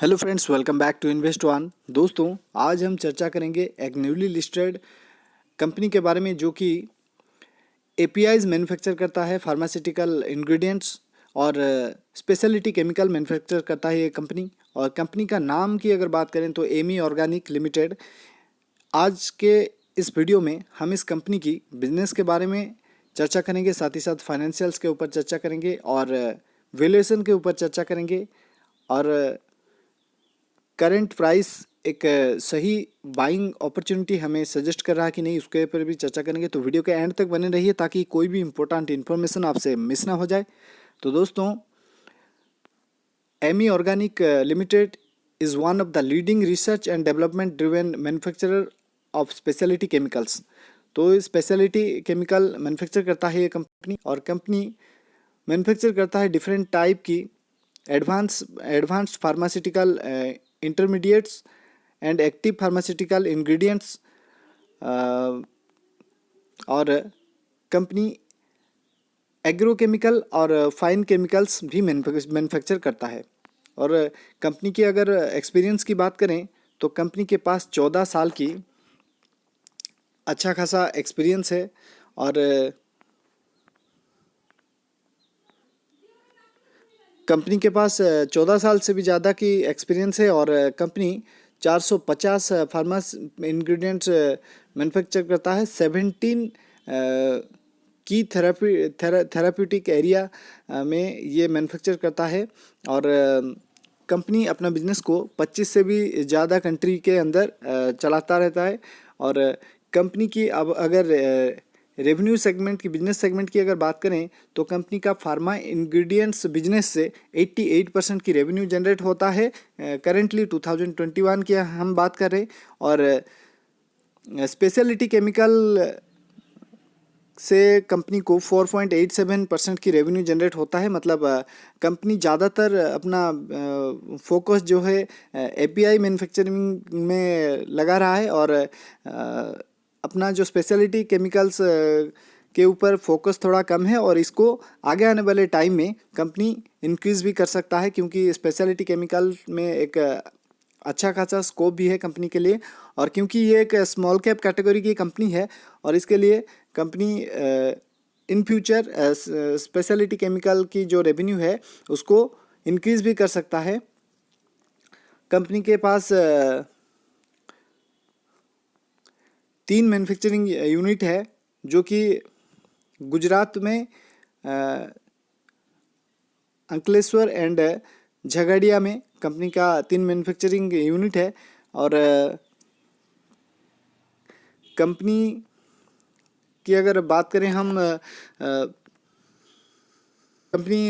Hello friends, welcome back to invest one. दोस्तों, आज हम चर्चा करेंगे एक न्यूली लिस्टेड कंपनी के बारे में जो कि एपीआईज मैन्युफैक्चर करता है, फार्मास्यूटिकल इंग्रेडिएंट्स और स्पेशलिटी केमिकल मैन्युफैक्चर करता है ये कंपनी। और कंपनी का नाम की अगर बात करें तो एमी ऑर्गेनिक लिमिटेड। आज के इस वीडियो में हम इस कंपनी की बिजनेस के बारे में चर्चा करेंगे, साथ ही साथ फाइनेंशियल्स के ऊपर चर्चा करेंगे और वैल्यूएशन के ऊपर चर्चा करेंगे और करंट प्राइस एक सही बाइंग अपॉर्चुनिटी हमें सजेस्ट कर रहा है कि नहीं, उसके ऊपर भी चर्चा करेंगे। तो वीडियो के एंड तक बने रहिए ताकि कोई भी इंपॉर्टेंट इन्फॉर्मेशन आपसे मिस ना हो जाए। तो दोस्तों, Ami Organic Limited is one of the leading research and development driven manufacturer of speciality chemicals. तो स्पेशलिटी केमिकल मैन्युफैक्चर करता है ये कंपनी, और कंपनी मैन्युफैक्चर करता है डिफरेंट टाइप की advanced pharmaceutical intermediates and active pharmaceutical ingredients. और कंपनी एग्रोकेमिकल और फाइन केमिकल्स भी मैन्युफैक्चर करता है। और कंपनी की अगर एक्सपीरियंस की बात करें तो कंपनी के पास 14 साल की अच्छा खासा एक्सपीरियंस है। और कंपनी के पास 14 साल से भी ज़्यादा की एक्सपीरियंस है। और कंपनी 450 फार्मास इंग्रेडिएंट्स मैन्युफैक्चर करता है। 17 की थेराप्यूटिक एरिया में ये मैन्युफैक्चर करता है। और कंपनी अपना बिजनेस को 25 से भी ज़्यादा कंट्री के अंदर चलाता रहता है। और कंपनी की अब अगर रेवेन्यू सेगमेंट की, बिजनेस सेगमेंट की अगर बात करें तो कंपनी का फार्मा इंग्रेडिएंट्स बिजनेस से 88% की रेवेन्यू जनरेट होता है। करेंटली 2021 की हम बात कर रहे हैं। और स्पेशलिटी केमिकल से कंपनी को 4.87% की रेवेन्यू जनरेट होता है। मतलब कंपनी ज़्यादातर अपना फोकस जो है एपीआई मैन्युफैक्चरिंग में लगा रहा है। और अपना जो स्पेशलिटी केमिकल्स के ऊपर फोकस थोड़ा कम है। और इसको आगे आने वाले टाइम में कंपनी इंक्रीज़ भी कर सकता है, क्योंकि स्पेशलिटी केमिकल में एक अच्छा खासा स्कोप भी है कंपनी के लिए। और क्योंकि ये एक स्मॉल कैप कैटेगरी की कंपनी है, और इसके लिए company in future speciality chemical की जो रेवेन्यू है उसको इंक्रीज़ भी कर सकता है। कंपनी के पास 3 मैन्युफैक्चरिंग यूनिट है, जो कि गुजरात में अंकलेश्वर एंड झगड़िया में कंपनी का 3 मैन्युफैक्चरिंग यूनिट है। और कंपनी की अगर बात करें हम, कंपनी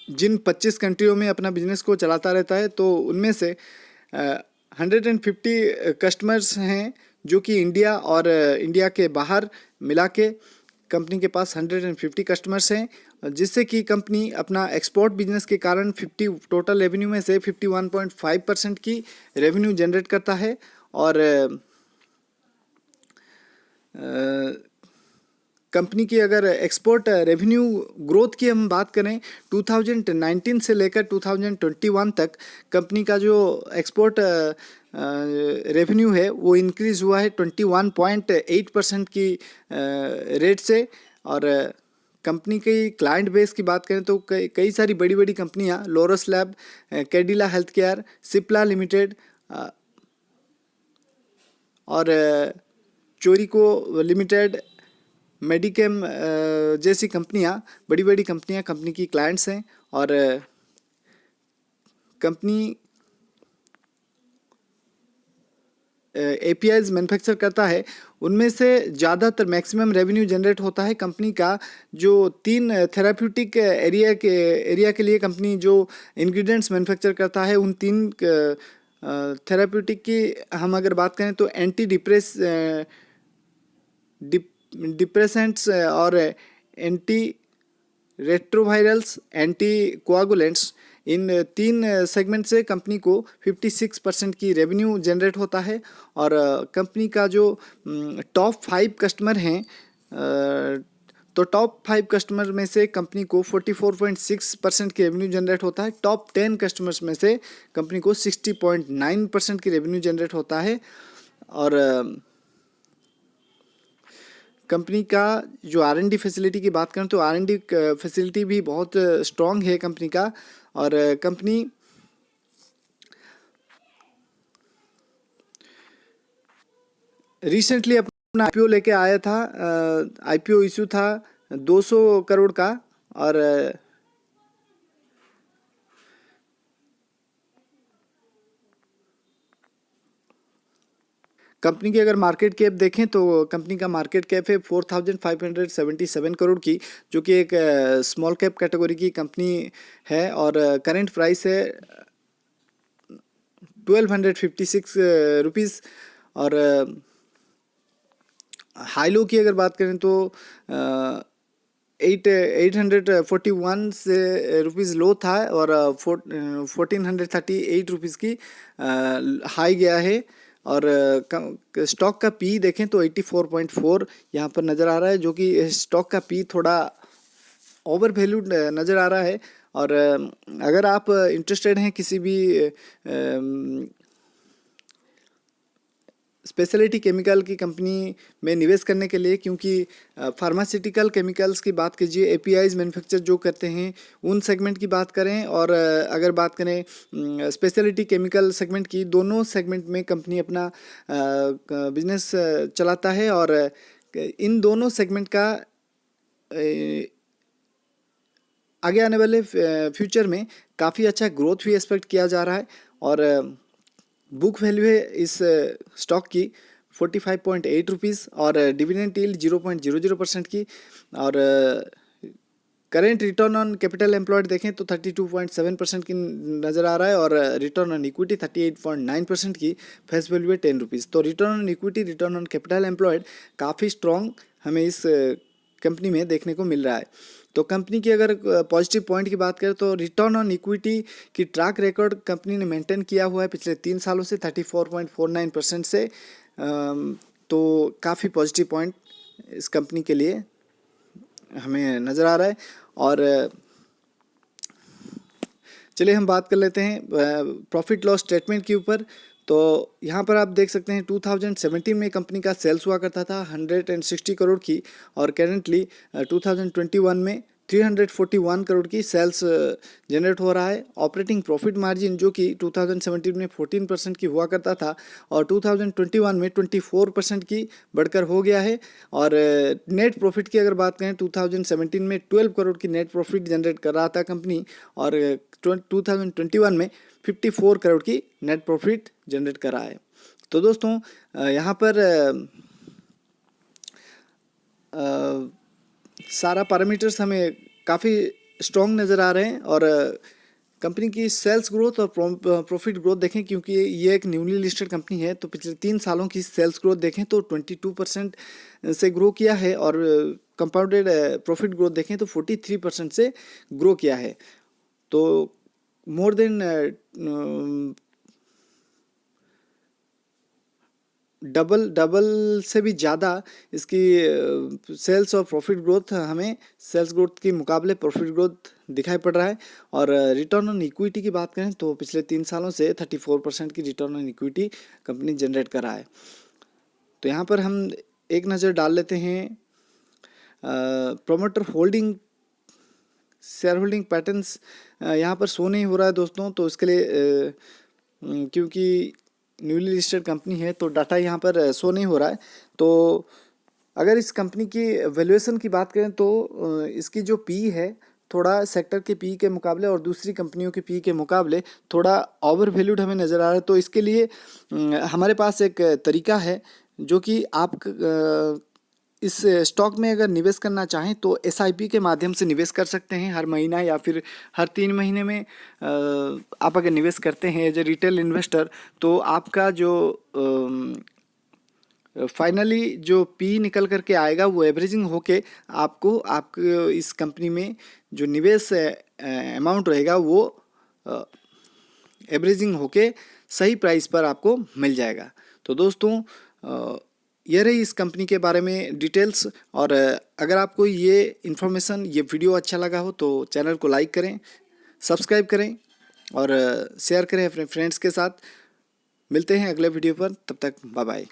जिन 25 कंट्रियों में अपना बिजनेस को चलाता रहता है, तो उनमें से 150 कस्टमर्स हैं जो कि इंडिया और इंडिया के बाहर मिला के कंपनी के पास 150 कस्टमर्स हैं, जिससे कि कंपनी अपना एक्सपोर्ट बिजनेस के कारण 50 टोटल रेवेन्यू में से 51.5% की रेवेन्यू जनरेट करता है। और कंपनी की अगर एक्सपोर्ट रेवेन्यू ग्रोथ की हम बात करें, 2019 से लेकर 2021 तक कंपनी का जो एक्सपोर्ट रेवेन्यू है वो इंक्रीज़ हुआ है 21.8% की रेट से। और कंपनी की क्लाइंट बेस की बात करें तो कई सारी बड़ी बड़ी कंपनियां, Lord's lab, Cadila health care, Cipla limited और चोरिको लिमिटेड, मेडिकेम जैसी कंपनियां, बड़ी बड़ी कंपनियां कंपनी की क्लाइंट्स हैं। और कंपनी एपीआईज मैन्युफैक्चर करता है, उनमें से ज़्यादातर मैक्सिमम रेवेन्यू जनरेट होता है कंपनी का जो 3 थेराप्यूटिक एरिया के लिए कंपनी जो इंग्रेडिएंट्स मैन्युफैक्चर करता है, उन 3 थेराप्यूटिक की हम अगर बात करें तो एंटी डिप्रेसेंट्स और एंटी रेट्रोवायरल्स, एंटी कोआगुलेंट्स, इन 3 सेगमेंट से कंपनी को 56% की रेवेन्यू जनरेट होता है। और कंपनी का जो टॉप 5 कस्टमर हैं, तो टॉप 5 कस्टमर में से कंपनी को 44.6% की रेवेन्यू जनरेट होता है। टॉप 10 कस्टमर्स में से कंपनी को 60.9% की रेवेन्यू जनरेट होता है। और कंपनी का जो R&D फैसिलिटी की बात करें तो R&D फैसिलिटी भी बहुत स्ट्रॉन्ग है कंपनी का। और कंपनी रिसेंटली अपना IPO लेके आया था। IPO इशू था 200 करोड़ का। और कंपनी की अगर मार्केट कैप देखें तो कंपनी का मार्केट कैप है 4577 करोड़ की, जो कि एक स्मॉल कैप कैटेगरी की कंपनी है। और करंट प्राइस है 1256 रुपीज़। और हाई लो की अगर बात करें तो 841 से रुपीज़ लो था और 1438 रुपीज़ की हाई गया है। और स्टॉक का पी देखें तो 84.4 यहाँ पर नज़र आ रहा है, जो कि स्टॉक का पी थोड़ा ओवर वैल्यूड नज़र आ रहा है। और अगर आप इंटरेस्टेड हैं किसी भी स्पेशलिटी केमिकल की कंपनी में निवेश करने के लिए, क्योंकि फार्मास्यूटिकल केमिकल्स की बात कीजिए, एपीआईज मैन्युफैक्चर जो करते हैं उन सेगमेंट की बात करें, और अगर बात करें स्पेशलिटी केमिकल सेगमेंट की, दोनों सेगमेंट में कंपनी अपना बिजनेस चलाता है। और इन दोनों सेगमेंट का आगे आने वाले फ्यूचर में काफ़ी अच्छा ग्रोथ भी एक्सपेक्ट किया जा रहा है। और बुक वैल्यू है इस स्टॉक की 45.8 रुपीज़ और डिविडेंड यील्ड 0.00% की। और current return on capital employed देखें तो 32.7% की नज़र आ रहा है। और रिटर्न ऑन इक्विटी 38.9% की। फेस वैल्यू है 10 रुपीज़। तो return on equity, return on capital employed काफ़ी स्ट्रॉन्ग हमें इस कंपनी में देखने को मिल रहा है। तो कंपनी की अगर पॉजिटिव पॉइंट की बात करें तो रिटर्न ऑन इक्विटी की ट्रैक रिकॉर्ड कंपनी ने मेंटेन किया हुआ है पिछले 3 सालों से 34.49% से। तो काफ़ी पॉजिटिव पॉइंट इस कंपनी के लिए हमें नज़र आ रहा है। और चलिए हम बात कर लेते हैं प्रॉफिट लॉस स्टेटमेंट के ऊपर। तो यहाँ पर आप देख सकते हैं 2017 में कंपनी का सेल्स हुआ करता था 160 करोड़ की, और करेंटली 2021 में 341 करोड़ की सेल्स जनरेट हो रहा है। ऑपरेटिंग प्रॉफिट मार्जिन जो कि 2017 में 14% की हुआ करता था और 2021 में 24% की बढ़कर हो गया है। और नेट प्रॉफिट की अगर बात करें 2017 में 12 करोड़ की नेट प्रॉफिट जनरेट कर रहा था कंपनी, और 2021 में 54 करोड़ की नेट प्रॉफिट जनरेट कर रहा है। तो दोस्तों यहाँ पर सारा पैरामीटर्स हमें काफ़ी स्ट्रॉन्ग नज़र आ रहे हैं। और कंपनी की सेल्स ग्रोथ और प्रॉफिट ग्रोथ देखें, क्योंकि ये एक न्यूली लिस्टेड कंपनी है, तो पिछले 3 सालों की सेल्स ग्रोथ देखें तो 22% से ग्रो किया है। और कंपाउंडेड प्रॉफिट ग्रोथ देखें तो 43% से ग्रो किया है। तो मोर देन डबल से भी ज़्यादा इसकी सेल्स और प्रॉफिट ग्रोथ हमें सेल्स ग्रोथ के मुकाबले प्रॉफिट ग्रोथ दिखाई पड़ रहा है। और रिटर्न ऑन इक्विटी की बात करें तो पिछले 3 सालों से 34% की return on equity company generate कर रहा है। तो यहाँ पर हम एक नज़र डाल लेते हैं promoter holding share holding patterns यहाँ पर शो नहीं हो रहा है दोस्तों। तो इसके लिए क्योंकि न्यूली लिस्टेड कंपनी है तो डाटा यहाँ पर शो नहीं हो रहा है। तो अगर इस कंपनी की वैल्यूएशन की बात करें तो इसकी जो पी है थोड़ा सेक्टर के पी के मुकाबले और दूसरी कंपनियों के पी के मुकाबले थोड़ा ओवर वैल्यूड हमें नज़र आ रहा है। तो इसके लिए हमारे पास एक तरीका है जो कि आप इस स्टॉक में अगर निवेश करना चाहें तो एसआईपी के माध्यम से निवेश कर सकते हैं हर महीना या फिर हर 3 महीने में। आप अगर निवेश करते हैं एज ए रिटेल इन्वेस्टर तो आपका जो फाइनली जो पी निकल करके आएगा वो एवरेजिंग होके आपको इस कंपनी में जो निवेश अमाउंट रहेगा वो एवरेजिंग होके सही प्राइस पर आपको मिल जाएगा। तो दोस्तों ये रही इस कंपनी के बारे में डिटेल्स। और अगर आपको ये इन्फॉर्मेशन, ये वीडियो अच्छा लगा हो तो चैनल को लाइक करें, सब्सक्राइब करें और शेयर करें अपने फ्रेंड्स के साथ। मिलते हैं अगले वीडियो पर, तब तक बाय बाय।